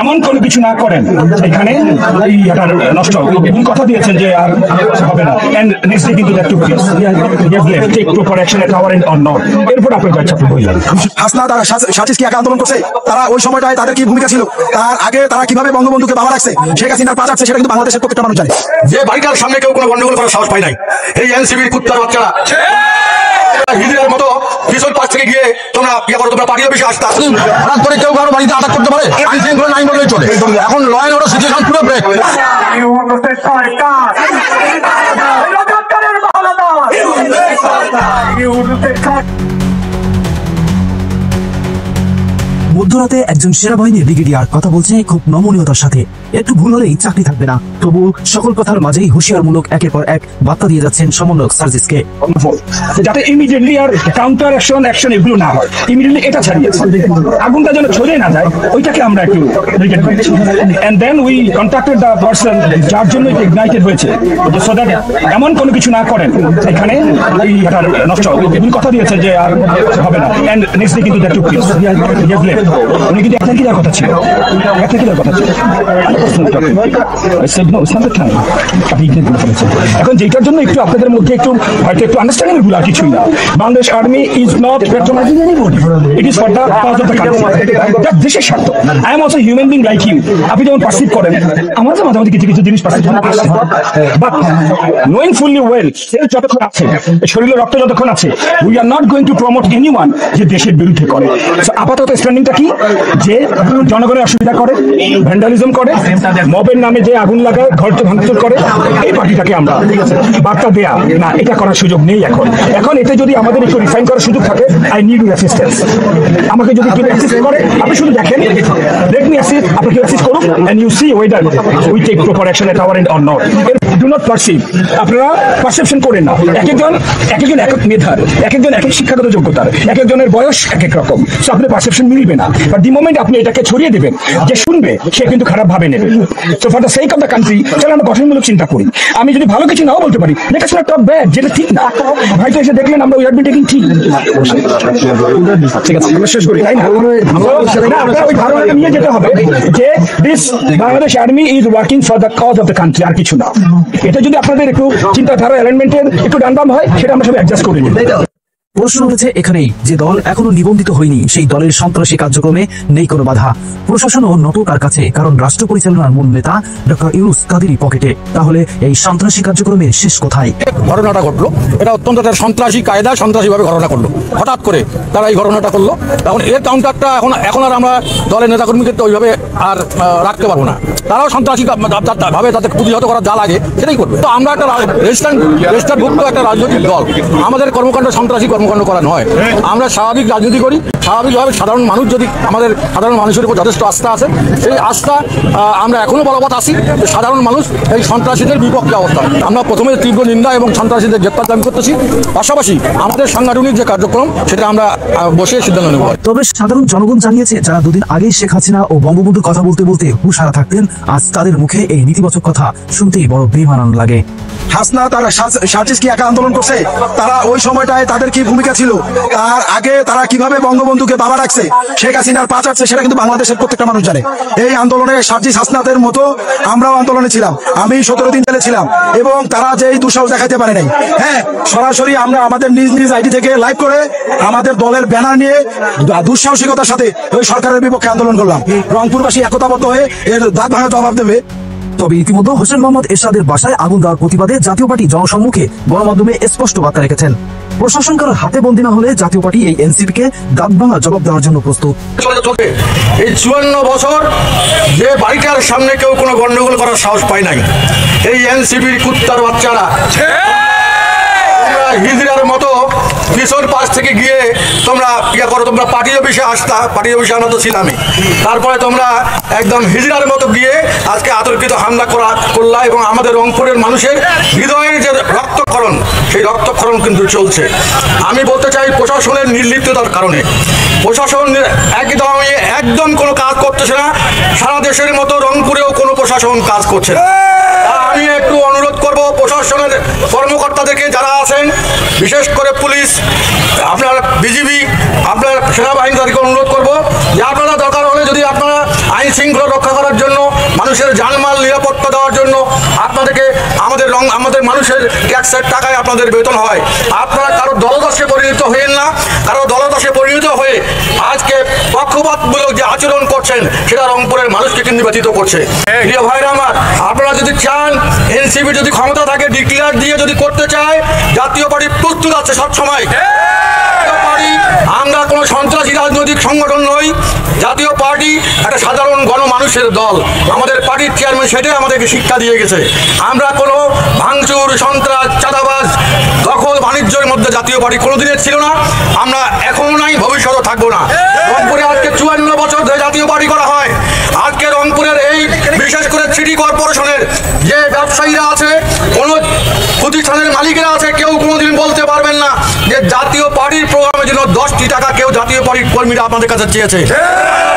এমন কোনো কিছু না করেন এখানে নষ্ট ভুল কথা দিয়েছেন যে আর হবে না এন্ড নেক্সট ডে কিন্তু that took place take proper action at our end or not এরপর আপনার কাছে বললেন হাসনা তারা সাচিস কি একা আন্দোলন করছে তারা ওই সময়টায় তাদের কি ভূমিকা ছিল তার আগে তারা কিভাবে বঙ্গবন্ধুকে বাবা রাখছে শেখ হাসিনার পা চাচ্ছে সেটা কিন্তু বাংলাদেশের প্রত্যেকটা মানুষ জানে যে বাড়িটার সামনে কেউ কোনো গন্ডগোল করার সাহস পায় নাই এই এনসিবির কুত্তার বাচ্চারা হিজড়ার মতো পিছন পাশ থেকে গিয়ে তোমরা তোমরা পার্টি অফিসে আসতে হঠাৎ করে কেউ কারো বাড়িতে আটক করতে পারে আইন শৃঙ্খলা নাই বললেই চলে এখন ল অ্যান্ড অর্ডার সিচুয়েশন পুরো ব্রেক মধ্যরাতে একজন সেনাবাহিনীর ব্রিগেডিয়ার কথা বলছে খুব নমনীয়তার সাথে একটু ভুল হলেই চাকরি থাকবে না তবু সকল কথার মাঝেই হুঁশিয়ারমূলক একের পর এক বার্তা দিয়ে যাচ্ছেন সমন্বয়ক সার্জিসকে যাতে ইমিডিয়েটলি আর কাউন্টার অ্যাকশন এগুলো না হয় ইমিডিয়েটলি এটা ছাড়িয়েছে আগুনটা যেন ছড়িয়ে না যায় ওইটাকে আমরা একটু and then we contacted the person যার জন্য এটা ইগনাইটেড হয়েছে সো দ্যাট এমন কোনো কিছু না করেন এখানে নষ্ট ভুল কথা দিয়েছেন যে আর হবে না এন্ড নেক্সট ডে কিন্তু দ্যাট টুক প্লেস উনি কিন্তু একটা কিলার কথা ছিল এখন যেটার জন্য একটু আপনাদের মধ্যে একটু হয়তো একটু আন্ডারস্ট্যান্ডিং ভুল আর কিছুই না Bangladesh army is not patronising anybody it is for the cause of the country that দেশের স্বার্থ I am also human being like you আপনি যেমন পারসিভ করেন আমাদের মাঝে মাঝে কিছু কিছু জিনিস পারসিভ আসে বাট নোয়িং ফুললি ওয়েল সেল যতক্ষণ আছে শরীরে রক্ত যতক্ষণ আছে we are not going to promote anyone যে দেশের বিরুদ্ধে করে আপাতত স্ট্যান্ডিংটা কি যে জনগণের অসুবিধা করে ভ্যান্ডালিজম করে মবের নামে যে আগুন লাগায় ঘর ভাঙচুর করে এই পার্টিটাকে আমরা বার্তা দেয়া না এটা করার সুযোগ নেই এখন এতে যদি আমাদের একটু রিফাইন করার সুযোগ থাকে আই নিড ইউ অ্যাসিস্ট্যান্স আমাকে যদি কেউ অ্যাসিস্ট করে আপনি শুধু দেখেন লেট মি অ্যাসিস্ট আপনাকে অ্যাসিস্ট করুন and you see whether we take proper action at our end or not do not perceive আপনারা পারসেপশন করেন না এক একজন এক এক মেধার এক একজন এক এক শিক্ষাগত যোগ্যতার এক একজনের বয়স এক এক রকম সো আপনার পারসেপশন মিলবে না বাট দি মোমেন্ট আপনি এটাকে ছড়িয়ে দেবেন যে শুনবে সে কিন্তু খারাপ ভাবে নেবে so for the sake of the country চলো আমরা গঠনমূলক চিন্তা করি আমি যদি ভালো কিছু নাও বলতে পারি let us not talk bad যেটা ঠিক না হয়তো এসে দেখলেন আমরা উই হ্যাভ বিন টেকিং ঠিক আছে আমরা শেষ করি তাই না আপনারা ওই ধারণাটা নিয়ে যেতে হবে যে this Bangladesh army is working for the cause of the country আর কিছু না এটা যদি আপনাদের একটু চিন্তাধারা অ্যালাইনমেন্টের একটু ডানবাম হয় সেটা আমরা সব অ্যাডজাস্ট করে নিই প্রশ্ন উঠেছে এখানেই যে দল এখনো নিবন্ধিত হয়নি সেই দলের সন্ত্রাসী কার্যক্রমে নেই কোনো বাধা প্রশাসন ও নটকার কাছে কারণ রাষ্ট্র পরিচালনার মূল নেতা ডক্টর ইউনুস কাদেরই পকেটে তাহলে এই সন্ত্রাসী কার্যক্রমের শেষ কোথায় ঘটনাটা ঘটলো এটা অত্যন্ত একটা সন্ত্রাসী কায়দা সন্ত্রাসী ভাবে ঘটনা করলো হঠাৎ করে তারা এই ঘটনাটা করলো এখন এর কাউন্টারটা এখন আর আমরা দলের নেতাকর্মীকে তো ওইভাবে আর রাখতে পারবো না তারাও সন্ত্রাসী ভাবে তাদের প্রতিহত করা যা লাগে সেটাই করবে তো আমরা একটা রেজিস্টারভুক্ত একটা রাজনৈতিক দল আমাদের কর্মকাণ্ড সন্ত্রাসী কর্মকাণ্ড করা নয় আমরা স্বাভাবিক রাজনীতি করি স্বাভাবিকভাবে সাধারণ মানুষ যদি আমাদের সাধারণ মানুষের উপর যথেষ্ট আস্থা আছে সেই আস্থা আমরা এখনো বলবৎ আছি যে সাধারণ মানুষ এই সন্ত্রাসীদের বিপক্ষে অবস্থান আমরা প্রথমে তীব্র নিন্দা এবং সন্ত্রাসীদের গ্রেপ্তার দাবি করতেছি পাশাপাশি আমাদের সাংগঠনিক যে কার্যক্রম সেটা আমরা বসে সিদ্ধান্ত নেব তবে সাধারণ জনগণ জানিয়েছে যারা দুদিন আগে শেখ হাসিনা ও বঙ্গবন্ধুর কথা বলতে বলতে হুঁশারা থাকতেন আজ তাদের মুখে এই নীতিবাচক কথা শুনতেই বড় বেমানান লাগে হাসনা তারা সাচিস কি একা আন্দোলন করছে তারা ওই সময়টায় তাদের কি ভূমিকা ছিল তার আগে তারা কিভাবে বঙ্গবন্ধুকে বাবা রাখছে শেখ হাসিনার পা চাচ্ছে সেটা কিন্তু বাংলাদেশের প্রত্যেকটা মানুষ জানে এই আন্দোলনে সাচিস হাসনাদের মতো আমরাও আন্দোলনে ছিলাম আমি 17 দিন জেলে ছিলাম এবং তারা যে এই দুঃসাহস দেখাতে পারে নাই হ্যাঁ সরাসরি আমরা আমাদের নিজ নিজ আইডি থেকে লাইভ করে আমাদের দলের ব্যানার নিয়ে দুঃসাহসিকতার সাথে ওই সরকারের বিপক্ষে আন্দোলন করলাম রংপুরবাসী একতাবদ্ধ হয়ে এর দাঁত ভাঙা জবাব দেবে তবে ইতিমধ্যে হোসেন মোহাম্মদ এরশাদের বাসায় আগুন দেওয়ার প্রতিবাদে জাতীয় পার্টি জনসম্মুখে গণমাধ্যমে স্পষ্ট বার্তা রেখেছেন প্রশাসন কারো হাতে বন্দী না হলে জাতীয় পার্টি এই এনসিপি কে দাঁত ভাঙা জবাব দেওয়ার জন্য প্রস্তুত এই 54 বছর যে বাড়িটার সামনে কেউ কোনো গন্ডগোল করার সাহস পায় নাই এই এনসিপির কুত্তার বাচ্চারা হিজড়ার মতো পিছন পাশ থেকে গিয়ে তোমরা তোমরা পার্টি অফিসে আসতা পার্টি অফিসে আমরা তো ছিলামই তারপরে তোমরা একদম হিজড়ার মতো গিয়ে আজকে আতর্কিত হামলা করলা এবং আমাদের রংপুরের মানুষের হৃদয়ের যে রক্তক্ষরণ সেই রক্তক্ষরণ কিন্তু চলছে আমি বলতে চাই প্রশাসনের নির্লিপ্ততার কারণে প্রশাসন একদম কোনো কাজ করতেছে না সারা দেশের মতো রংপুরেও কোনো প্রশাসন কাজ করছে না আমি একটু অনুরোধ করব প্রশাসনের কর্মকর্তাদেরকে যারা আছেন বিশেষ করে পুলিশ আপনার বিজিবি আপনার সেনাবাহিনী তাদেরকে অনুরোধ করবো যে আপনারা দরকার হলে যদি আপনারা আইন শৃঙ্খলা রক্ষা করার জন্য, মানুষের জানমাল নিরাপত্তা দেওয়ার জন্য আপনাদেরকে আমাদের মানুষের ট্যাক্সের টাকায় আপনাদের বেতন হয়। আপনারা কারো দলদাসে পরিণত হয়েন না, কারো দলদাসে পরিণত হয়ে আজকে পক্ষপাতমূলক যে আচরণ করছেন সেটা রংপুরের মানুষকে কিন্তু ব্যতীত করছে। প্রিয় ভাইরা আমার, আপনারা যদি চান এনসিপি যদি ক্ষমতা থাকে ডিক্লেয়ার দিয়ে যদি করতে চায়, জাতীয় পার্টি প্রস্তুত আছে সবসময়। আমরা কোনো সন্ত্রাসী রাজনৈতিক সংগঠন নই। জাতীয় পার্টি একটা সাধারণ গণমানুষের দল। আমাদের পার্টির চেয়ারম্যান সেটাই আমাদেরকে শিক্ষা দিয়ে গেছে। আমরা কোনো ভাঙচুর, সন্ত্রাস, চাঁদাবাজ, দখল বাণিজ্যের মধ্যে জাতীয় পার্টি কোনোদিনের ছিল না, আমরা এখনো নাই, ভবিষ্যতে থাকবো না। রংপুরে আজকে 54 বছর ধরে জাতীয় পার্টি করা হয়। আজকে রংপুরের এই বিশেষ করে সিটি কর্পোরেশনের যে ব্যবসায়ীরা আছে, কোন প্রতিষ্ঠানের মালিকেরা আছে, কেউ কোনোদিন বলতে পারবেন না যে জাতীয় পার্টির প্রোগ্রামের জন্য 10টি টাকা কেউ জাতীয় পার্টির কর্মীরা আপনাদের কাছে চেয়েছে।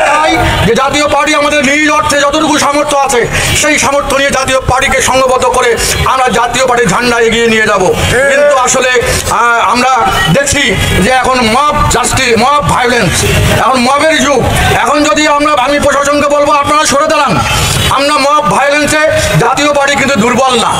তাই যে জাতীয় পার্টি আমাদের নিজ অর্থে যতটুকু সামর্থ্য আছে সেই সামর্থ্য নিয়ে জাতীয় পার্টিকে সংঘবদ্ধ করে আমরা জাতীয় পার্টির ঝান্ডা এগিয়ে নিয়ে যাব। কিন্তু আসলে আমরা দেখছি যে এখন মব জাস্টিস, মব ভায়োলেন্স, এখন মবের যুগ। এখন যদি আমি প্রশাসনকে বলবো আপনারা সরে দাঁড়ান, আমরা মব ভায়োলেন্সে জাতীয় পার্টি কিন্তু দুর্বল না।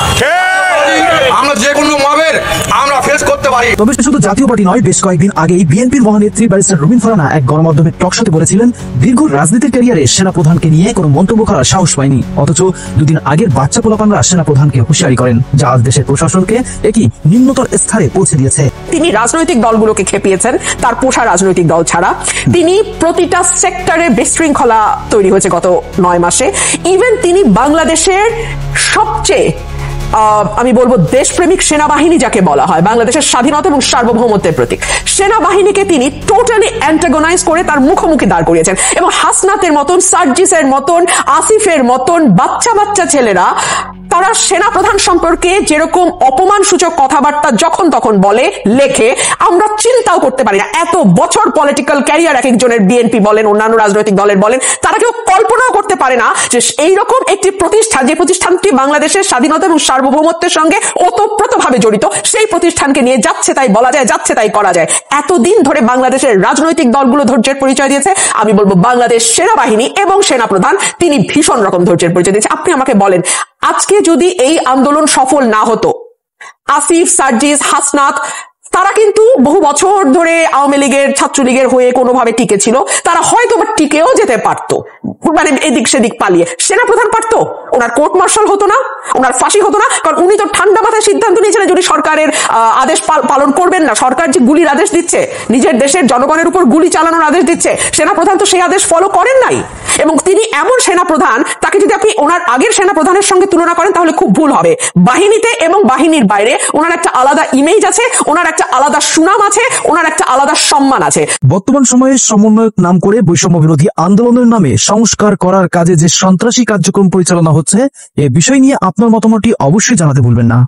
আমরা যে কোনো মবের আমরা ফেস করতে পারি। তবে শুধু জাতীয় পার্টি নয়, বেশ কয়েকদিন আগেই বিএনপির মহানেত্রী ব্যারিস্টার রুমিন ফারহানা এক গণমাধ্যমের টকশোতে বলেছিলেন দীর্ঘ রাজনীতির ক্যারিয়ারে সেনাপ্রধানকে নিয়ে কোনো মন্তব্য করার সাহস পায়নি। অথচ দুদিন আগের বাচ্চা পোলাপানরা সেনাপ্রধানকে হুঁশিয়ারি করেন, যা আজ দেশের প্রশাসনকে একই নিম্নতর স্তরে পৌঁছে দিয়েছে। তিনি রাজনৈতিক দলগুলোকে খেপিয়েছেন, তার পোষা রাজনৈতিক দল ছাড়া। তিনি প্রতিটা সেক্টরে বিশৃঙ্খলা তৈরি হয়েছে গত 9 মাসে। ইভেন তিনি বাংলাদেশের সবচেয়ে আমি বলবো দেশপ্রেমিক সেনাবাহিনী যাকে বলা হয়, বাংলাদেশের স্বাধীনতা এবং সার্বভৌমত্বের প্রতীক সেনাবাহিনীকে তিনি টোটালি অ্যান্টাগোনাইজ করে তার মুখোমুখি দাঁড় করিয়েছেন। এবং হাসনাতের মতন, সার্জিসের মতন, আসিফের মতন বাচ্চা বাচ্চা ছেলেরা তারা সেনাপ্রধান সম্পর্কে যেরকম অপমানসূচক কথাবার্তা যখন তখন বলে, লেখে, আমরা চিন্তাও করতে পারি না। এত বছর পলিটিক্যাল ক্যারিয়ার এক একজনের, বিএনপি বলেন, অন্যান্য রাজনৈতিক দলের বলেন, তারা কেউ কল্পনাও করতে পারে না যে এইরকম একটি প্রতিষ্ঠান, যে প্রতিষ্ঠানটি বাংলাদেশের স্বাধীনতা এবং সার্বভৌমত্বের সঙ্গে ওতপ্রোতভাবে জড়িত, সেই প্রতিষ্ঠানকে নিয়ে যাচ্ছে তাই বলা যায়, যাচ্ছে তাই করা যায়। এতদিন ধরে বাংলাদেশের রাজনৈতিক দলগুলো ধৈর্যের পরিচয় দিয়েছে। আমি বলবো বাংলাদেশ সেনাবাহিনী এবং সেনাপ্রধান তিনি ভীষণ রকম ধৈর্যের পরিচয় দিয়েছে। আপনি আমাকে বলেন, আজকে যদি এই আন্দোলন সফল না হতো, আসিফ, সার্জিস, হাসনাত তারা কিন্তু বহু বছর ধরে আওয়ামী লীগের, ছাত্রলীগের হয়ে কোনোভাবে টিকে ছিল, তারা হয়তো বা টিকেও যেতে পারতো, মানে এদিক সেদিক পালিয়ে। সেনাপ্রধান পারতো, ওনার কোর্ট মার্শাল হতো না, ওনার ফাঁসি হতো না, কারণ উনি তো ঠান্ডা মাথায় সিদ্ধান্ত নিয়েছিলেন যদি সরকারের আদেশ পালন করবেন না। সরকার যে গুলির আদেশ দিচ্ছে, নিজের দেশের জনগণের উপর গুলি চালানোর আদেশ দিচ্ছে, সেনাপ্রধান তো সেই আদেশ ফলো করেন নাই। এবং তিনি এমন সেনাপ্রধান, তাকে যদি আপনি ওনার আগের সেনাপ্রধানের সঙ্গে তুলনা করেন তাহলে খুব ভুল হবে। বাহিনীতে এবং বাহিনীর বাইরে ওনার একটা আলাদা ইমেজ আছে, ওনার একটা আলাদা সুনাম আছে, ওনার একটা আলাদা সম্মান আছে। বর্তমান সময়ে সমন্বয়ক নাম করে বৈষম্য বিরোধী আন্দোলনের নামে সংস্কার করার কাজে যে সন্ত্রাসী কার্যক্রম পরিচালনা হচ্ছে, এ বিষয় নিয়ে আপনার মতামতটি অবশ্যই জানাতে ভুলবেন না।